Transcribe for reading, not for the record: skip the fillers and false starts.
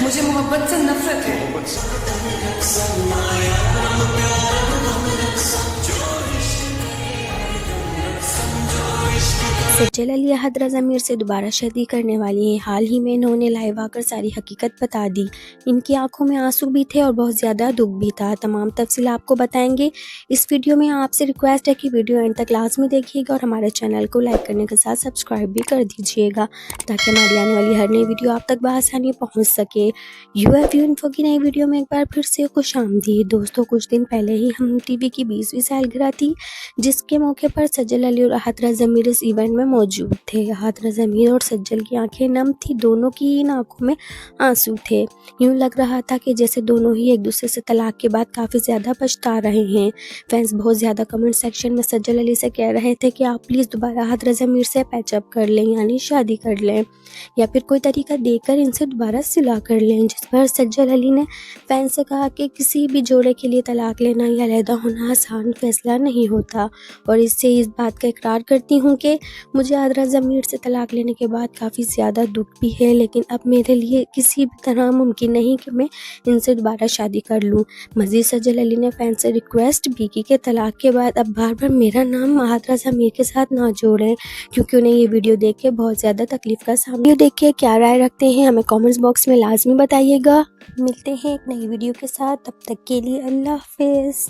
मुझे मोहब्बत से नफरत है। सज्जल अली अहद रज़ा मीर से दोबारा शादी करने वाली हैं। हाल ही में इन्होंने लाइव आकर सारी हकीकत बता दी। इनकी आंखों में आंसू भी थे और बहुत ज़्यादा दुख भी था। तमाम तफसील आपको बताएंगे इस वीडियो में। आपसे रिक्वेस्ट है कि वीडियो एंड तक लाजमी देखिएगा और हमारे चैनल को लाइक करने के साथ सब्सक्राइब भी कर दीजिएगा ताकि हमारी आने वाली हर नई वीडियो आप तक बआसानी पहुँच सके। यूएफयू इन्फो की नई वीडियो में एक बार फिर से खुशामदीद। दोस्तों, कुछ दिन पहले ही हम टीवी की 20वीं सालगिरह थी, जिसके मौके पर सज्जल अली और अहद रज़ा मीर इस इवेंट में मौजूद थे। अहद रज़ा मीर और सज्जल की आंखें नम थी, दोनों की इन आंखों में आंसू थे। यूं लग रहा था कि जैसे दोनों ही एक दूसरे से तलाक के बाद काफ़ी ज़्यादा पछता रहे हैं। फैंस बहुत ज़्यादा कमेंट सेक्शन में सज्जल अली से कह रहे थे कि आप प्लीज़ दोबारा अहद रज़ा मीर से पैचअप कर लें, यानी शादी कर लें, या फिर कोई तरीका देकर इनसे दोबारा सिला कर लें। जिस पर सज्जल अली ने फैंस से कहा कि किसी भी जोड़े के लिए तलाक लेना या अलहदा होना आसान फैसला नहीं होता और इससे इस बात का इकरार करती हूँ कि मुझे अहद रज़ा मीर से तलाक लेने के बाद काफ़ी ज़्यादा दुख भी है, लेकिन अब मेरे लिए किसी भी तरह मुमकिन नहीं कि मैं इनसे दोबारा शादी कर लूँ। मज़ीद सज्जल अली ने फैन से रिक्वेस्ट भी की कि तलाक के बाद अब बार बार मेरा नाम अहद रज़ा मीर के साथ ना जोड़ें, क्योंकि उन्हें ये वीडियो देख के बहुत ज़्यादा तकलीफ का सामना। देख के क्या राय रखते हैं हमें कॉमेंट्स बॉक्स में लाजमी बताइएगा। मिलते हैं एक नई वीडियो के साथ, तब तक के लिए अल्लाह हाफिज़।